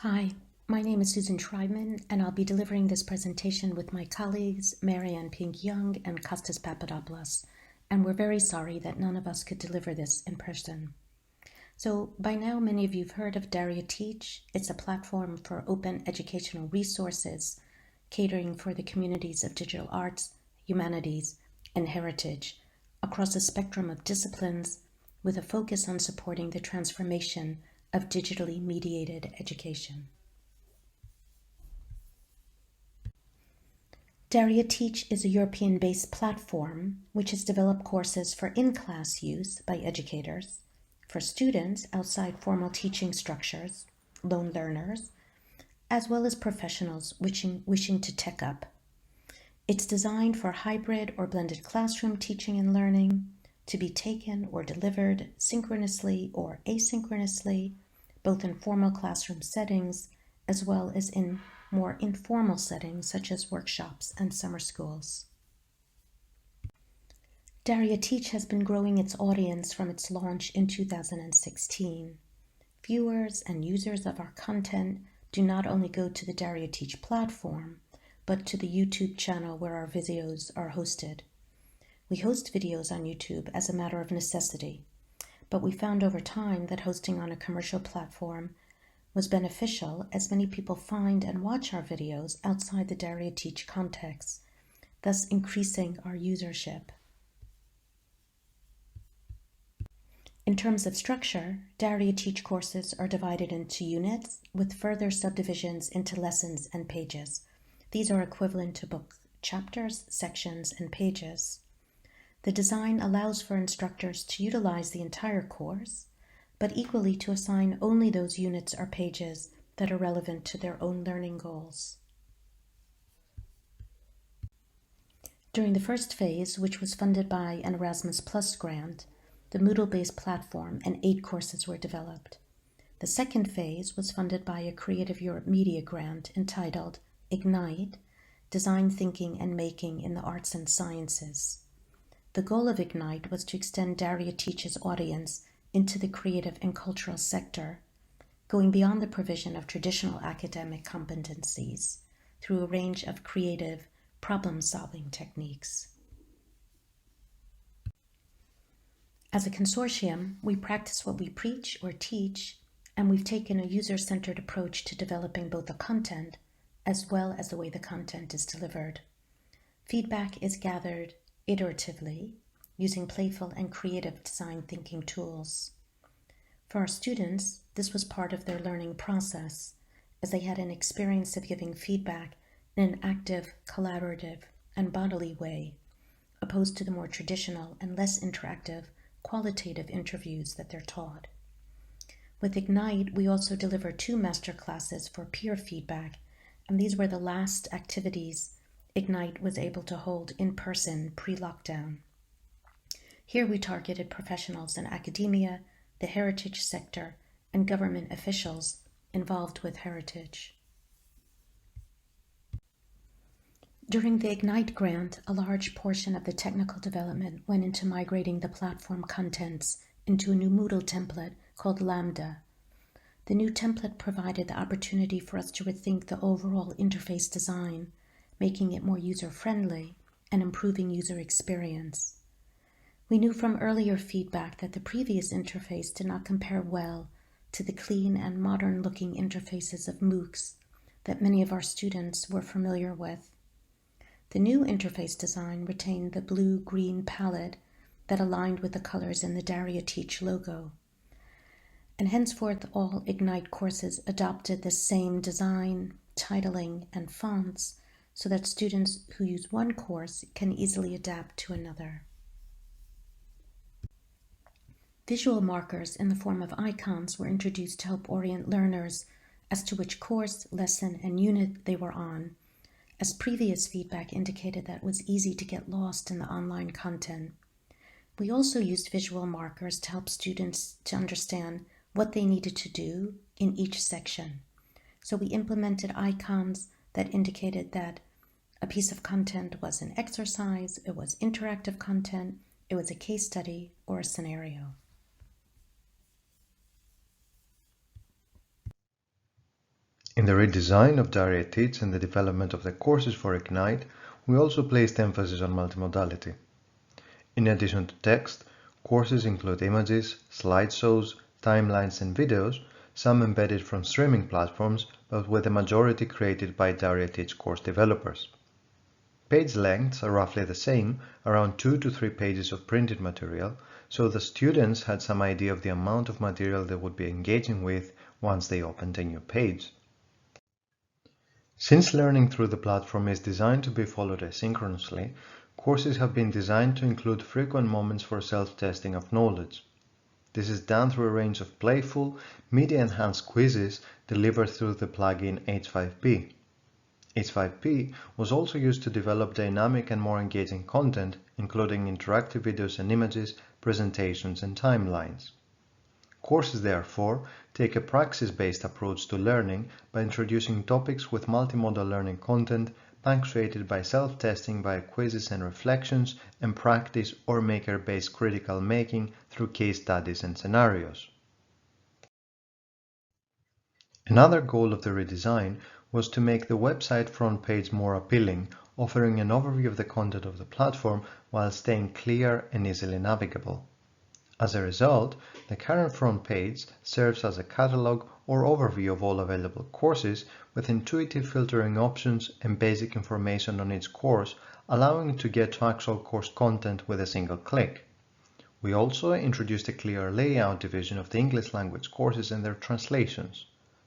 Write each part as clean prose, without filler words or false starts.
Hi, my name is Susan Schreibman, and I'll be delivering this presentation with my colleagues Marianne Pink-Young and Kostas Papadopoulos, and we're very sorry that none of us could deliver this in person. So by now, many of you have heard of Dariah Teach. It's a platform for open educational resources, catering for the communities of digital arts, humanities, and heritage across a spectrum of disciplines with a focus on supporting the transformation of digitally mediated education. Dariah Teach is a European-based platform which has developed courses for in-class use by educators, for students outside formal teaching structures, lone learners, as well as professionals wishing to tech up. It's designed for hybrid or blended classroom teaching and learning, to be taken or delivered synchronously or asynchronously, both in formal classroom settings as well as in more informal settings such as workshops and summer schools. Dariah Teach has been growing its audience from its launch in 2016. Viewers and users of our content do not only go to the Dariah Teach platform, but to the YouTube channel where our videos are hosted. We host videos on YouTube as a matter of necessity, but we found over time that hosting on a commercial platform was beneficial as many people find and watch our videos outside the Dariah Teach context, thus increasing our usership. In terms of structure, Dariah Teach courses are divided into units with further subdivisions into lessons and pages. These are equivalent to book chapters, sections, and pages. The design allows for instructors to utilize the entire course, but equally to assign only those units or pages that are relevant to their own learning goals. During the first phase, which was funded by an Erasmus Plus grant, the Moodle-based platform and 8 courses were developed. The second phase was funded by a Creative Europe Media grant entitled Ignite, Design Thinking and Making in the Arts and Sciences. The goal of Ignite was to extend Dariah Teach's audience into the creative and cultural sector, going beyond the provision of traditional academic competencies through a range of creative problem-solving techniques. As a consortium, we practice what we preach or teach, and we've taken a user-centered approach to developing both the content as well as the way the content is delivered. Feedback is gathered iteratively, using playful and creative design thinking tools. For our students, this was part of their learning process, as they had an experience of giving feedback in an active, collaborative, and bodily way, opposed to the more traditional and less interactive, qualitative interviews that they're taught. With Ignite, we also deliver 2 master classes for peer feedback, and these were the last activities Ignite was able to hold in person pre-lockdown. Here we targeted professionals in academia, the heritage sector, and government officials involved with heritage. During the Ignite grant, a large portion of the technical development went into migrating the platform contents into a new Moodle template called Lambda. The new template provided the opportunity for us to rethink the overall interface design, making it more user-friendly and improving user experience. We knew from earlier feedback that the previous interface did not compare well to the clean and modern-looking interfaces of MOOCs that many of our students were familiar with. The new interface design retained the blue-green palette that aligned with the colors in the Dariah Teach logo. And henceforth, all Ignite courses adopted the same design, titling, and fonts so that students who use one course can easily adapt to another. Visual markers in the form of icons were introduced to help orient learners as to which course, lesson, and unit they were on, as previous feedback indicated that it was easy to get lost in the online content. We also used visual markers to help students to understand what they needed to do in each section. So we implemented icons that indicated that a piece of content was an exercise, it was interactive content, it was a case study, or a scenario. In the redesign of Dariah Teach and the development of the courses for Ignite, we also placed emphasis on multimodality. In addition to text, courses include images, slideshows, timelines and videos, some embedded from streaming platforms, but with the majority created by Dariah Teach course developers. Page lengths are roughly the same, around 2 to 3 pages of printed material, so the students had some idea of the amount of material they would be engaging with once they opened a new page. Since learning through the platform is designed to be followed asynchronously, courses have been designed to include frequent moments for self-testing of knowledge. This is done through a range of playful, media-enhanced quizzes delivered through the plugin H5P. H5P was also used to develop dynamic and more engaging content, including interactive videos and images, presentations, and timelines. Courses, therefore, take a praxis-based approach to learning by introducing topics with multimodal learning content punctuated by self-testing via quizzes and reflections, and practice or maker-based critical making through case studies and scenarios. Another goal of the redesign was to make the website front page more appealing, offering an overview of the content of the platform while staying clear and easily navigable. As a result, the current front page serves as a catalog or overview of all available courses with intuitive filtering options and basic information on each course, allowing you to get to actual course content with a single click. We also introduced a clear layout division of the English language courses and their translations.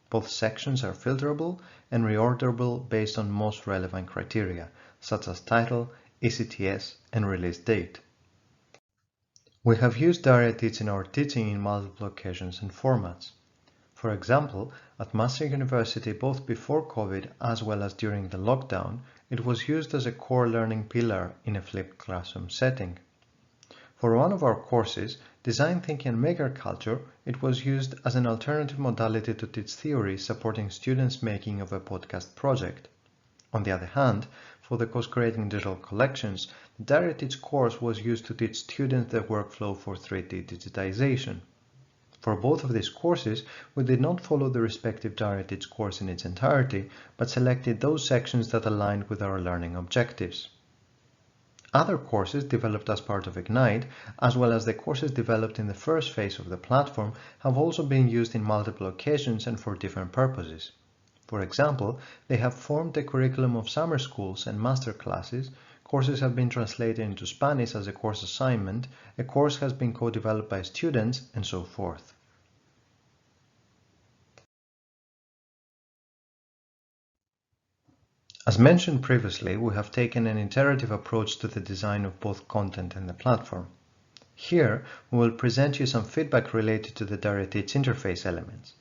Both sections are filterable and reorderable based on most relevant criteria, such as title, ECTS, and release date. We have used Dariah Teach in our teaching in multiple occasions and formats. For example, at Master University, both before COVID as well as during the lockdown, it was used as a core learning pillar in a flipped classroom setting. For one of our courses, Design Thinking and Maker Culture, it was used as an alternative modality to teach theory, supporting students' making of a podcast project. On the other hand, for the course Creating Digital Collections, the Dariah Teach course was used to teach students the workflow for 3D digitization. For both of these courses, we did not follow the respective Dariah Teach course in its entirety, but selected those sections that aligned with our learning objectives. Other courses developed as part of Ignite, as well as the courses developed in the first phase of the platform, have also been used in multiple occasions and for different purposes. For example, they have formed the curriculum of summer schools and master classes, courses have been translated into Spanish as a course assignment, a course has been co-developed by students, and so forth. As mentioned previously, we have taken an iterative approach to the design of both content and the platform. Here, we will present you some feedback related to the Dariah Teach interface elements.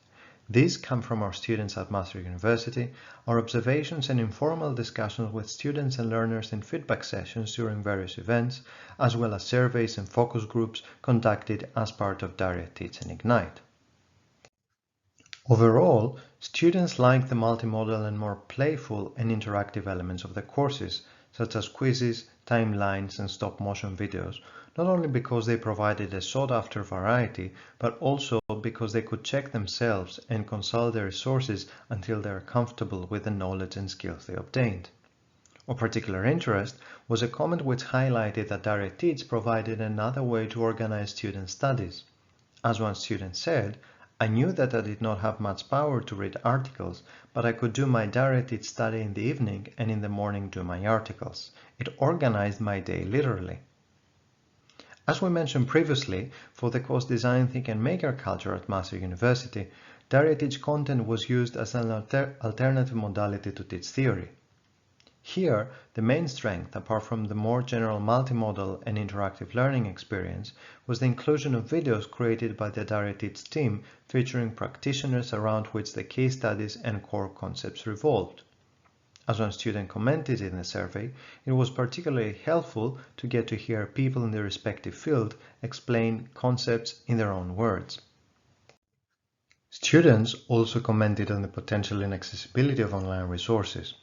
These come from our students at Master University, our observations and informal discussions with students and learners in feedback sessions during various events, as well as surveys and focus groups conducted as part of Dariah Teach and Ignite. Overall, students like the multimodal and more playful and interactive elements of the courses, such as quizzes, timelines, and stop-motion videos, not only because they provided a sought-after variety, but also because they could check themselves and consult their resources until they are comfortable with the knowledge and skills they obtained. Of particular interest was a comment which highlighted that Dariah Teach provided another way to organize student studies. As one student said, "I knew that I did not have much power to read articles, but I could do my Dariah Teach study in the evening and in the morning do my articles. It organized my day literally." As we mentioned previously, for the course Design, Think and Maker Culture at Master University, Dariah Teach content was used as an alternative modality to teach theory. Here, the main strength, apart from the more general multimodal and interactive learning experience, was the inclusion of videos created by the Dariah Teach team featuring practitioners around which the case studies and core concepts revolved. As one student commented in the survey, it was particularly helpful to get to hear people in their respective field explain concepts in their own words. Students also commented on the potential inaccessibility of online resources.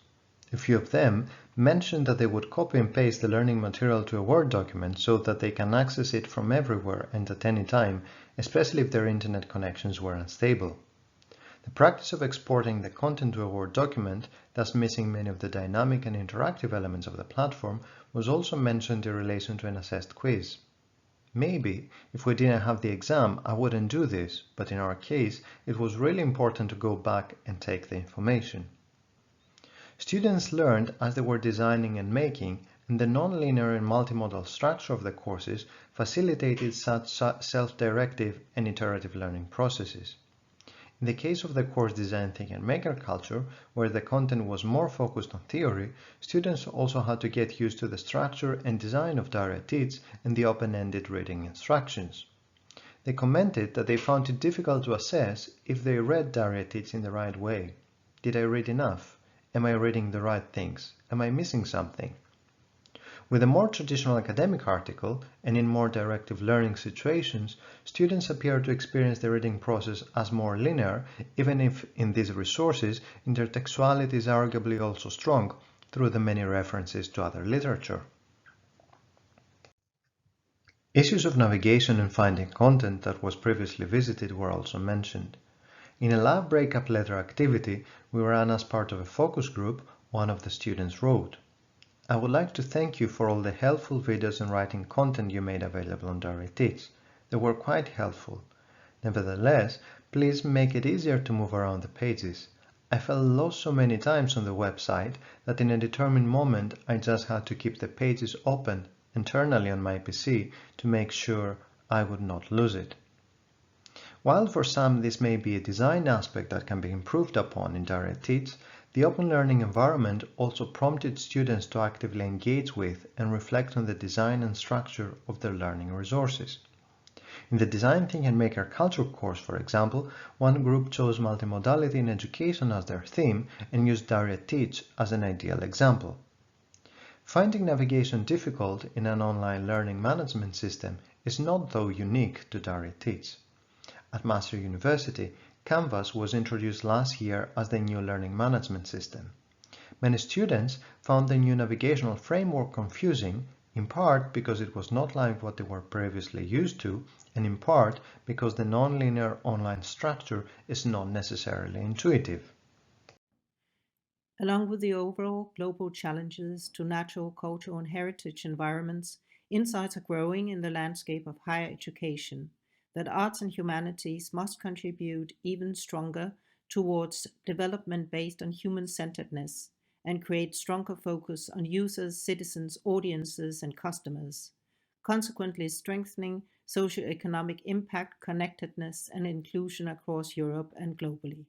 A few of them mentioned that they would copy and paste the learning material to a Word document so that they can access it from everywhere and at any time, especially if their internet connections were unstable. The practice of exporting the content to a Word document, thus missing many of the dynamic and interactive elements of the platform, was also mentioned in relation to an assessed quiz. Maybe, if we didn't have the exam, I wouldn't do this, but in our case, it was really important to go back and take the information. Students learned as they were designing and making, and the non-linear and multimodal structure of the courses facilitated such self-directive and iterative learning processes. In the case of the course Design, Think and Maker Culture, where the content was more focused on theory, students also had to get used to the structure and design of dariah teats and the open-ended reading instructions. They commented that they found it difficult to assess if they read dariah teats in the right way. Did I read enough? Am I reading the right things? Am I missing something? With a more traditional academic article and in more directive learning situations, students appear to experience the reading process as more linear, even if in these resources intertextuality is arguably also strong through the many references to other literature. Issues of navigation and finding content that was previously visited were also mentioned. In a lab breakup letter activity we ran as part of a focus group, one of the students wrote, "I would like to thank you for all the helpful videos and writing content you made available on dariah teats. They were quite helpful. Nevertheless, please make it easier to move around the pages. I felt lost so many times on the website that in a determined moment I just had to keep the pages open internally on my PC to make sure I would not lose it." While for some this may be a design aspect that can be improved upon in dariah teats, the open learning environment also prompted students to actively engage with and reflect on the design and structure of their learning resources. In the Design, Think and Maker Culture course, for example, one group chose multimodality in education as their theme and used dariah teats as an ideal example. Finding navigation difficult in an online learning management system is not, though, unique to dariah teats. At Master University, Canvas was introduced last year as the new learning management system. Many students found the new navigational framework confusing, in part because it was not like what they were previously used to, and in part because the non-linear online structure is not necessarily intuitive. Along with the overall global challenges to natural, cultural, and heritage environments, insights are growing in the landscape of higher education that arts and humanities must contribute even stronger towards development based on human-centeredness and create stronger focus on users, citizens, audiences, and customers, consequently strengthening socioeconomic impact, connectedness, and inclusion across Europe and globally.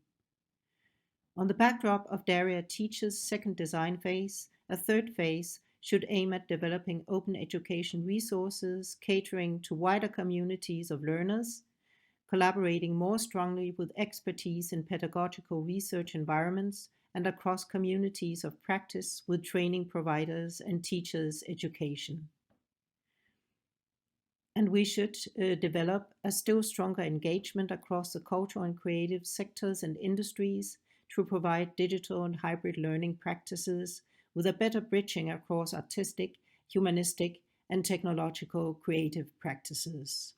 On the backdrop of dariah Teach's second design phase, a third phase should aim at developing open education resources, catering to wider communities of learners, collaborating more strongly with expertise in pedagogical research environments, and across communities of practice with training providers and teachers' education. And we should develop a still stronger engagement across the cultural and creative sectors and industries to provide digital and hybrid learning practices with a better bridging across artistic, humanistic, and technological creative practices.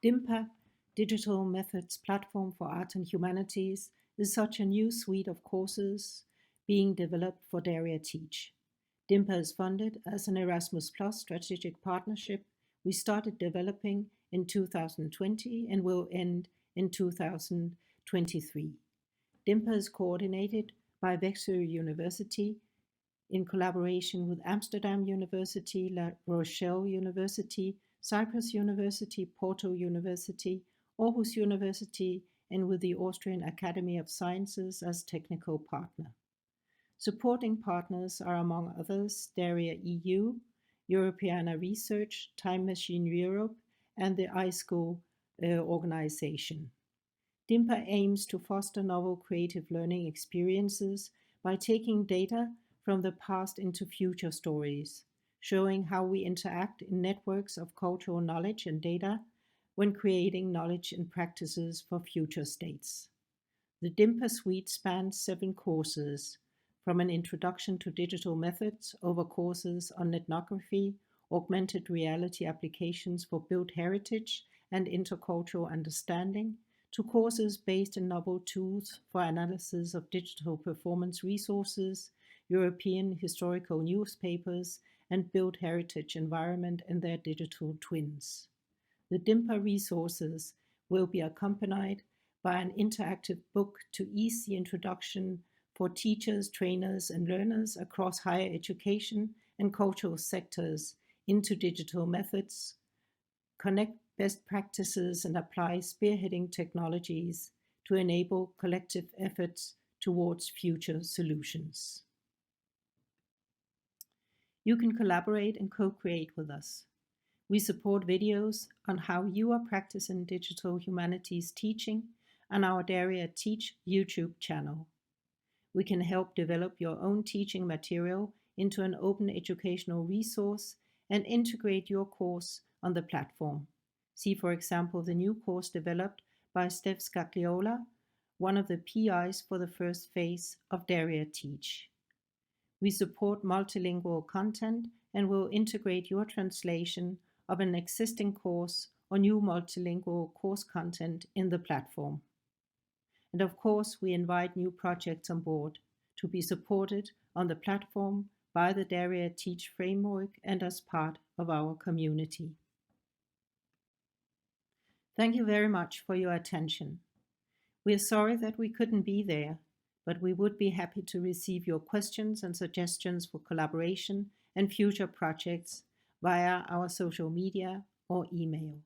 DIMPA, Digital Methods Platform for Art and Humanities, is such a new suite of courses being developed for dariah Teach. DIMPA is funded as an Erasmus Plus strategic partnership we started developing in 2020 and will end in 2023. DIMPA is coordinated by Wexford University in collaboration with Amsterdam University, La Rochelle University, Cyprus University, Porto University, Aarhus University, and with the Austrian Academy of Sciences as technical partner. Supporting partners are, among others, dariah EU, Europeana Research, Time Machine Europe, and the iSchool organization. DIMPA aims to foster novel creative learning experiences by taking data from the past into future stories, showing how we interact in networks of cultural knowledge and data when creating knowledge and practices for future states. The DIMPA suite spans 7 courses, from an introduction to digital methods over courses on ethnography, augmented reality applications for built heritage, and intercultural understanding, to courses based in novel tools for analysis of digital performance resources, European historical newspapers, and built heritage environment and their digital twins. The DIMPA resources will be accompanied by an interactive book to ease the introduction for teachers, trainers, and learners across higher education and cultural sectors into digital methods, connect best practices, and apply spearheading technologies to enable collective efforts towards future solutions. You can collaborate and co-create with us. We support videos on how you are practicing digital humanities teaching on our dariah Teach YouTube channel. We can help develop your own teaching material into an open educational resource and integrate your course on the platform. See, for example, the new course developed by Steph Scagliola, one of the PIs for the first phase of dariah Teach. We support multilingual content and will integrate your translation of an existing course or new multilingual course content in the platform. And of course, we invite new projects on board to be supported on the platform by the dariah Teach framework and as part of our community. Thank you very much for your attention. We are sorry that we couldn't be there, but we would be happy to receive your questions and suggestions for collaboration and future projects via our social media or email.